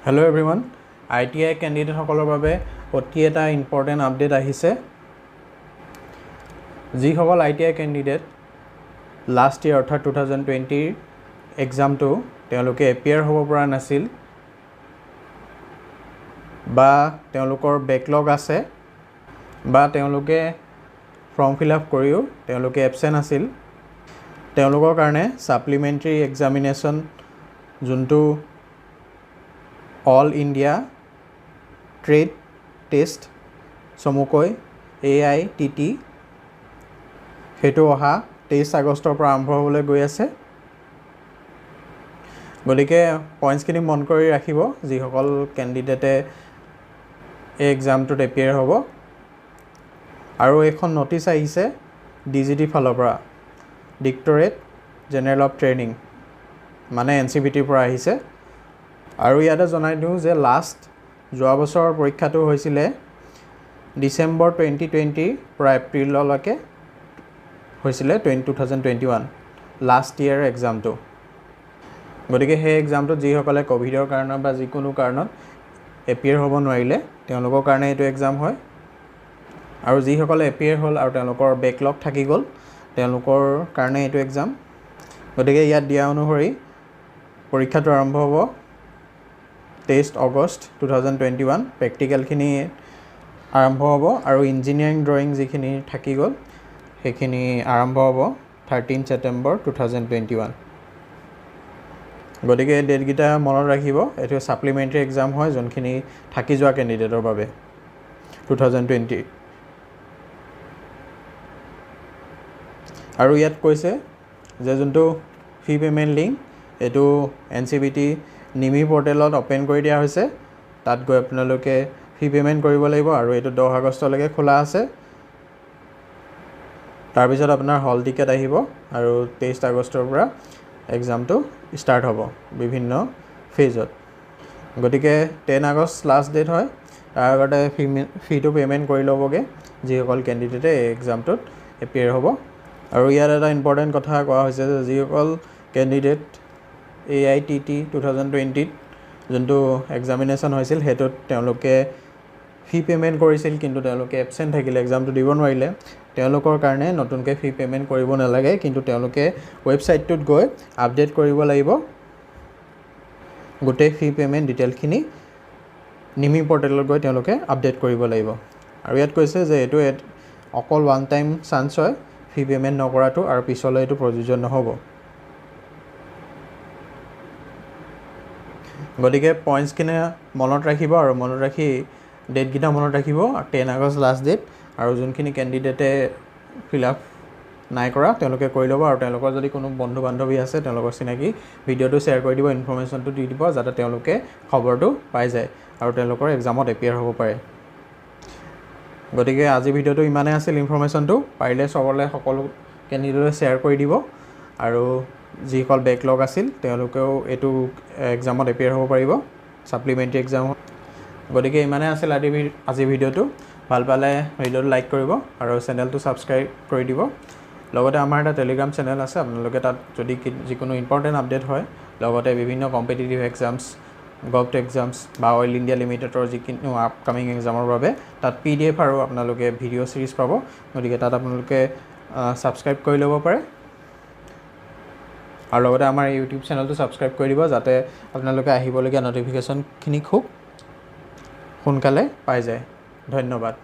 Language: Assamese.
Hello everyone, ITI candidate সকলৰ বাবে অতি এটা ইম্পৰ্টেণ্ট আপডেট আহিছে যিসকল ITI candidate লাষ্ট ইয়াৰ অৰ্থাৎ 2020 এক্সামটো তেওঁলোকে এপিয়াৰ হ'ব পৰা নাছিল বা তেওঁলোকৰ বেকলগ আছে বা তেওঁলোকে ফৰ্ম ফিল আপ কৰিও তেওঁলোকে এবসেন্ট আছিল তেওঁলোকৰ কাৰণে সাপ্লিমেন্টাৰী এক্সামিনেশ্যন যোনটো অল ইণ্ডিয়া ট্ৰেড টেষ্ট চমুকৈ AITT হেতু অহা 23 আগষ্টৰ পৰা আৰম্ভ হ'বলৈ গৈ আছে গতিকে পইণ্টছখিনি মন কৰি ৰাখিব যিসকল কেণ্ডিডেটে এই এক্সামটোত এপিয়াৰ হ'ব আৰু এখন নটিচ আহিছে DGT ফালৰ পৰা ডিৰেক্টৰেট জেনেৰেল অফ ট্ৰেইনিং মানে NCVTৰ পৰা আহিছে আৰু ইয়াতে জনাই দিওঁ যে লাষ্ট যোৱা বছৰৰ পৰীক্ষাটো হৈছিলে ডিসেম্বৰ 2020 পৰা এপ্ৰিললৈকে হৈছিলে 2021 লাষ্ট ইয়াৰ এক্সামটো গতিকে সেই এক্সামটো যিসকলে কোভিডৰ কাৰণে বা যিকোনো কাৰণত এপিয়াৰ হ'ব নোৱাৰিলে তেওঁলোকৰ কাৰণে এইটো এক্সাম হয় আৰু যিসকলে এপিয়াৰ হ'ল আৰু তেওঁলোকৰ বেকলগ থাকি গ'ল তেওঁলোকৰ কাৰণে এইটো এক্সাম গতিকে ইয়াত দিয়া অনুসৰি পৰীক্ষাটো আৰম্ভ হ'ব 23 আগষ্ট 2021 প্ৰেক্টিকেলখিনি আৰম্ভ হ'ব আৰু ইঞ্জিনিয়াৰিং ড্ৰয়িং যিখিনি থাকি গ'ল সেইখিনি আৰম্ভ হ'ব 13 ছেপ্টেম্বৰ 2021 গতিকে ডেটকেইটা মনত ৰাখিব এইটো সাপ্লিমেন্টাৰী এক্সাম হয় যোনখিনি থাকি যোৱা কেণ্ডিডেটৰ বাবে 2020 আৰু ইয়াত কৈছে যে যোনটো ফি পেমেন্ট লিংক এইটো NCVT নিমি পৰ্টেলত ওপেন কৰি দিয়া হৈছে তাত গৈ আপোনালোকে ফি পেমেন্ট কৰিব লাগিব আৰু এইটো 10 আগষ্টলৈকে খোলা আছে তাৰ পিছত আপোনাৰ হল টিকেট আহিব আৰু 23 আগষ্টৰ পৰা এক্সামটো ষ্টাৰ্ট হ'ব বিভিন্ন ফেজত গতিকে 10 আগষ্ট লাষ্ট ডেট হয় তাৰ আগতে ফিটো পেমেন্ট কৰি ল'বগে যিসকল কেণ্ডিডেটে এই এক্সামটোত এপিয়াৰ হ'ব আৰু ইয়াত এটা ইম্পৰ্টেণ্ট কথা কোৱা হৈছে যে যিসকল কেণ্ডিডেট AITT 2020 যোনটো এক্সামিনেশ্যন হৈছিল হেতুত তেওঁলোকে ফি পেমেন্ট কৰিছিল কিন্তু তেওঁলোকে এবসেন্ট থাকিলে এক্সামটো দিব নোৱাৰিলে তেওঁলোকৰ কাৰণে নতুনকৈ ফি পেমেন্ট কৰিব নালাগে কিন্তু তেওঁলোকে ৱেবছাইটটোত গৈ আপডেট কৰিব লাগিব গোটেই ফি পেমেন্ট ডিটেইলখিনি নিমি পৰ্টেলত গৈ তেওঁলোকে আপডেট কৰিব লাগিব আৰু ইয়াত কৈছে যে এইটো অকল ওৱান টাইম চান্স হয় ফি পেমেন্ট নকৰাটো আৰু পিছলৈ এইটো প্ৰযোজ্য নহ'ব গতিকে পইণ্টছখিনি মনত ৰাখিব আৰু মনত ৰাখি ডেটকেইটা মনত ৰাখিব 10 আগষ্ট লাষ্ট ডেট আৰু যোনখিনি কেণ্ডিডেটে ফিল আপ নাই কৰা তেওঁলোকে কৰি ল'ব আৰু তেওঁলোকৰ যদি কোনো বন্ধু বান্ধৱী আছে তেওঁলোকৰ চিনাকি ভিডিঅ'টো শ্বেয়াৰ কৰি দিব ইনফৰমেশ্যনটো দি দিব যাতে তেওঁলোকে খবৰটো পাই যায় আৰু তেওঁলোকৰ এক্সামত এপিয়াৰ হ'ব পাৰে গতিকে আজি ভিডিঅ'টো ইমানেই আছিল ইনফৰমেশ্যনটো পাৰিলে সকলো কেণ্ডিডেটে শ্বেয়াৰ কৰি দিব আৰু যিসকল বেকলগ আছিল তেওঁলোকেও এইটো এক্সামত এপিয়াৰ হ'ব পাৰিব সাপ্লিমেন্টাৰী এক্সাম গতিকে ইমানেই আছিল আজি ভিডিঅ'টো ভাল পালে ভিডিঅ'টো লাইক কৰিব আৰু চেনেলটো সাবস্ক্ৰাইব কৰি দিব লগতে আমাৰ এটা টেলিগ্ৰাম চেনেল আছে আপোনালোকে তাত যদি যিকোনো ইম্পৰ্টেণ্ট আপডেট হয় লগতে বিভিন্ন কম্পিটিটিভ এক্সামছ গভট এক্সামছ বা অইল ইণ্ডিয়া লিমিটেডৰ যিকোনো আপকামিং এক্সামৰ বাবে তাত PDF আৰু আপোনালোকে ভিডিঅ' সিৰিজ পাব গতিকে তাত আপোনালোকে সাবস্ক্ৰাইব কৰি ল'ব পাৰে আৰু লগতে আমাৰ ইউটিউব চেনেলটো সাবস্ক্ৰাইব কৰি দিব যাতে আপোনালোকে আহিবলগীয়া নটিফিকেশ্যনখিনি খুব সোনকালে পাই যায় ধন্যবাদ